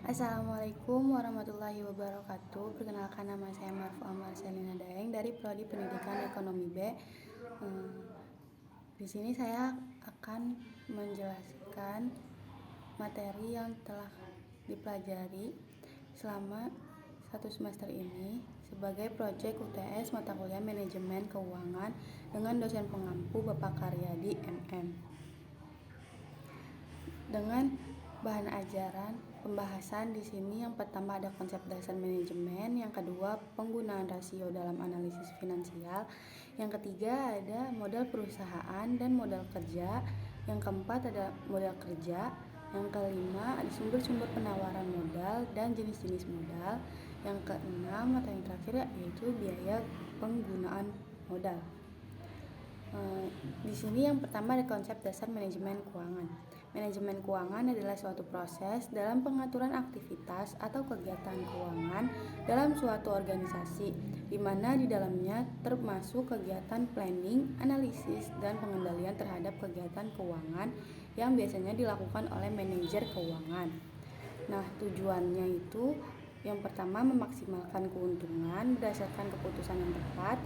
Assalamualaikum warahmatullahi wabarakatuh. Perkenalkan, nama saya Marfuah Marcelina Daeng dari Prodi Pendidikan Ekonomi B. Di sini saya akan menjelaskan materi yang telah dipelajari selama 1 semester ini sebagai proyek UTS mata kuliah Manajemen Keuangan dengan dosen pengampu Bapak Karyadi MM. Dengan bahan ajaran pembahasan di sini, yang pertama ada konsep dasar manajemen, yang kedua penggunaan rasio dalam analisis finansial, yang ketiga ada modal perusahaan dan modal kerja, yang keempat ada modal kerja, yang kelima ada sumber-sumber penawaran modal dan jenis-jenis modal, yang keenam atau yang terakhir yaitu biaya penggunaan modal. Di sini yang pertama ada konsep dasar manajemen keuangan. Manajemen keuangan adalah suatu proses dalam pengaturan aktivitas atau kegiatan keuangan dalam suatu organisasi, di mana di dalamnya termasuk kegiatan planning, analisis, dan pengendalian terhadap kegiatan keuangan yang biasanya dilakukan oleh manajer keuangan. Nah, tujuannya itu yang pertama memaksimalkan keuntungan berdasarkan keputusan yang tepat,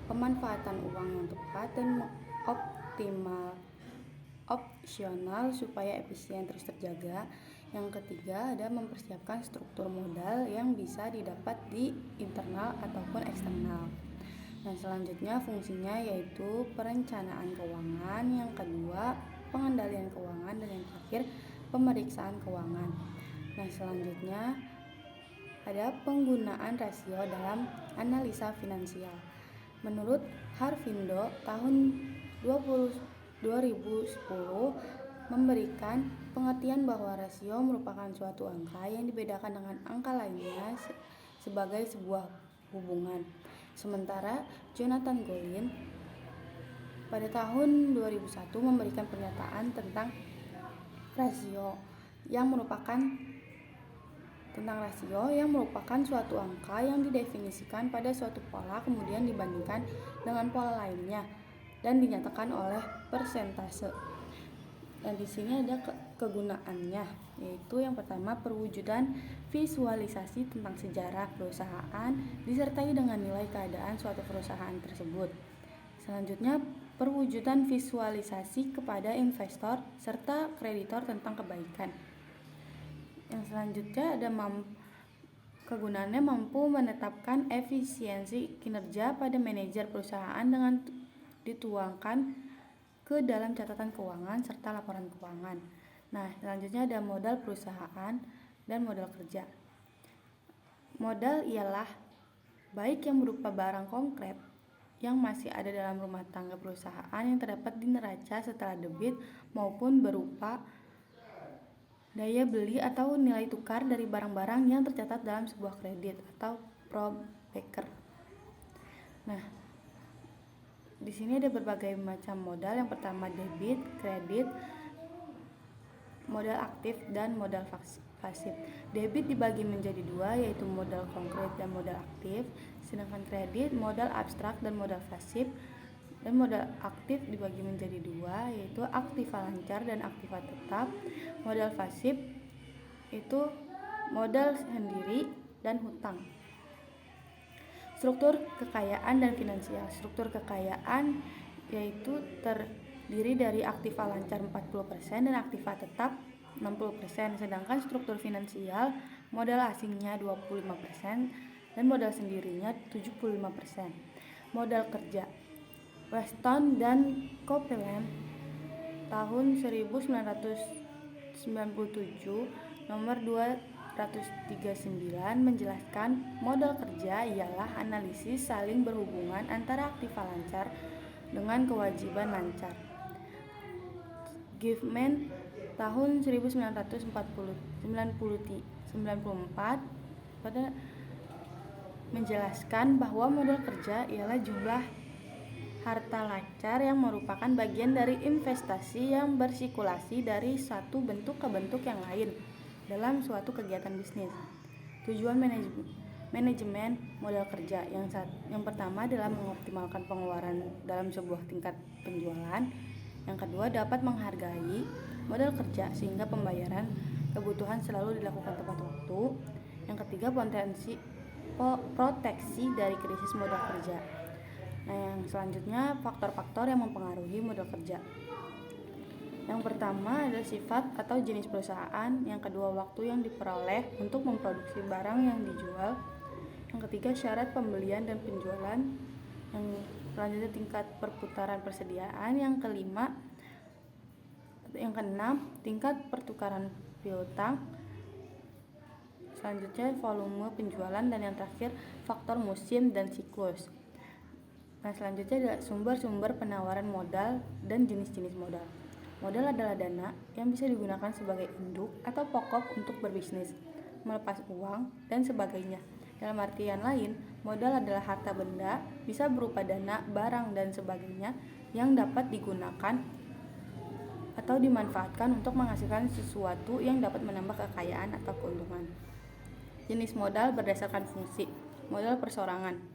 pemanfaatan uang yang tepat, dan opsional supaya efisien terus terjaga. Yang ketiga ada mempersiapkan struktur modal yang bisa didapat di internal ataupun eksternal. Nah, selanjutnya fungsinya yaitu perencanaan keuangan, yang kedua pengendalian keuangan, dan yang terakhir pemeriksaan keuangan. Nah, selanjutnya ada penggunaan rasio dalam analisa finansial. Menurut Harvindo tahun 2010 memberikan pengertian bahwa rasio merupakan suatu angka yang dibedakan dengan angka lainnya sebagai sebuah hubungan. Sementara Jonathan Golin pada tahun 2001 memberikan pernyataan tentang rasio yang merupakan suatu angka yang didefinisikan pada suatu pola kemudian dibandingkan dengan pola lainnya dan dinyatakan oleh persentase. Nah, di sini ada kegunaannya, yaitu yang pertama perwujudan visualisasi tentang sejarah perusahaan disertai dengan nilai keadaan suatu perusahaan tersebut. Selanjutnya perwujudan visualisasi kepada investor serta kreditor tentang kebaikan. Yang selanjutnya ada kegunaannya mampu menetapkan efisiensi kinerja pada manajer perusahaan dengan dituangkan ke dalam catatan keuangan serta laporan keuangan. Nah, selanjutnya ada modal perusahaan dan modal kerja. Modal ialah baik yang berupa barang konkret yang masih ada dalam rumah tangga perusahaan yang terdapat di neraca setelah debit maupun berupa daya beli atau nilai tukar dari barang-barang yang tercatat dalam sebuah kredit atau probeker. Nah, di sini ada berbagai macam modal. Yang pertama debit, kredit, modal aktif, dan modal pasif. Debit dibagi menjadi dua, yaitu modal konkret dan modal aktif. Sedangkan kredit, modal abstrak dan modal pasif. Dan modal aktif dibagi menjadi dua, yaitu aktiva lancar dan aktiva tetap. Modal pasif itu modal sendiri dan hutang. Struktur kekayaan dan finansial. Struktur kekayaan yaitu terdiri dari aktiva lancar 40% dan aktiva tetap 60%. Sedangkan struktur finansial modal asingnya 25% dan modal sendirinya 75%. Modal kerja. Weston dan Copeland tahun 1997 nomor 239 menjelaskan modal kerja ialah analisis saling berhubungan antara aktiva lancar dengan kewajiban lancar. Giffman tahun 1994 pada menjelaskan bahwa modal kerja ialah jumlah harta lancar yang merupakan bagian dari investasi yang bersirkulasi dari satu bentuk ke bentuk yang lain dalam suatu kegiatan bisnis. Tujuan manajemen modal kerja yang pertama adalah mengoptimalkan pengeluaran dalam sebuah tingkat penjualan. Yang kedua dapat menghargai modal kerja sehingga pembayaran kebutuhan selalu dilakukan tepat waktu. Yang ketiga, proteksi dari krisis modal kerja. Nah, yang selanjutnya faktor-faktor yang mempengaruhi modal kerja. Yang pertama adalah sifat atau jenis perusahaan. Yang kedua, waktu yang diperoleh untuk memproduksi barang yang dijual. Yang ketiga, syarat pembelian dan penjualan. Yang selanjutnya, tingkat perputaran persediaan. Yang keenam, tingkat pertukaran piutang. Selanjutnya, volume penjualan. Dan yang terakhir, faktor musim dan siklus. Nah, selanjutnya adalah sumber-sumber penawaran modal dan jenis-jenis modal. Modal adalah dana yang bisa digunakan sebagai induk atau pokok untuk berbisnis, melepas uang, dan sebagainya. Dalam artian lain, modal adalah harta benda, bisa berupa dana, barang, dan sebagainya yang dapat digunakan atau dimanfaatkan untuk menghasilkan sesuatu yang dapat menambah kekayaan atau keuntungan. Jenis modal berdasarkan fungsi. Modal perseorangan.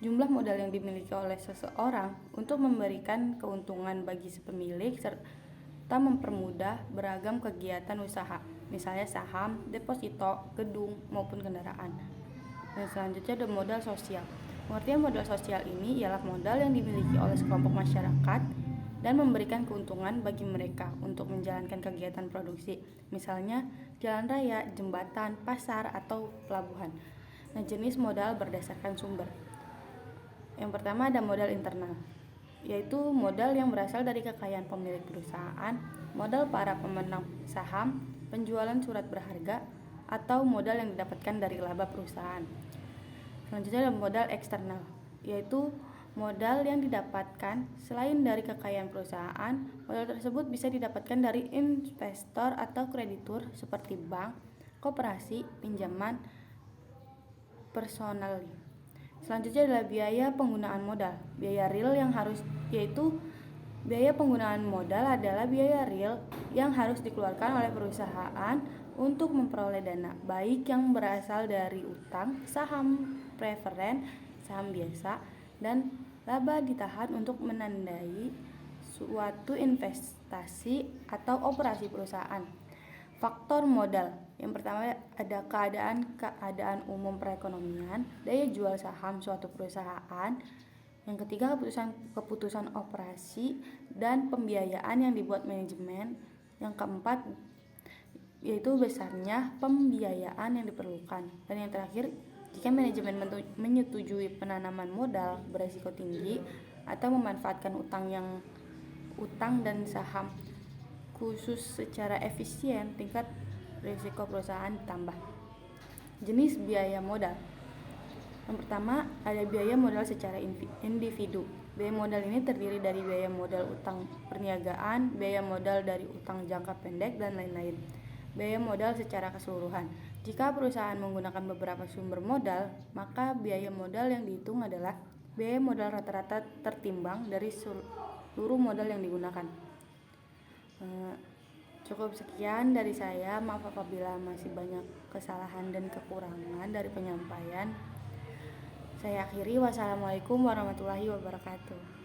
Jumlah modal yang dimiliki oleh seseorang untuk memberikan keuntungan bagi si pemilik serta mempermudah beragam kegiatan usaha, misalnya saham, deposito, gedung, maupun kendaraan. Dan selanjutnya ada modal sosial. Pengertian modal sosial ini ialah modal yang dimiliki oleh sekelompok masyarakat dan memberikan keuntungan bagi mereka untuk menjalankan kegiatan produksi, misalnya jalan raya, jembatan, pasar, atau pelabuhan. Nah, jenis modal berdasarkan sumber. Yang pertama ada modal internal, yaitu modal yang berasal dari kekayaan pemilik perusahaan, modal para pemenang saham, penjualan surat berharga, atau modal yang didapatkan dari laba perusahaan. Selanjutnya ada modal eksternal, yaitu modal yang didapatkan selain dari kekayaan perusahaan. Modal tersebut bisa didapatkan dari investor atau kreditur seperti bank, koperasi, pinjaman, personal. Selanjutnya adalah biaya penggunaan modal. Biaya real biaya penggunaan modal adalah biaya real yang harus dikeluarkan oleh perusahaan untuk memperoleh dana, baik yang berasal dari utang, saham preferen, saham biasa, dan laba ditahan untuk menandai suatu investasi atau operasi perusahaan. Faktor modal. Yang pertama ada keadaan umum perekonomian, daya jual saham suatu perusahaan. Yang ketiga, keputusan operasi dan pembiayaan yang dibuat manajemen. Yang keempat, yaitu besarnya pembiayaan yang diperlukan. Dan yang terakhir, jika manajemen menyetujui penanaman modal berisiko tinggi atau memanfaatkan utang dan saham khusus secara efisien, tingkat risiko perusahaan ditambah. Jenis biaya modal. Yang pertama ada biaya modal secara individu. Biaya modal ini terdiri dari biaya modal utang perniagaan, biaya modal dari utang jangka pendek, dan lain-lain. Biaya modal secara keseluruhan. Jika perusahaan menggunakan beberapa sumber modal, maka biaya modal yang dihitung adalah biaya modal rata-rata tertimbang dari seluruh modal yang digunakan. Cukup sekian dari saya. Maaf apabila masih banyak kesalahan dan kekurangan dari penyampaian. Saya akhiri. Wassalamualaikum warahmatullahi wabarakatuh.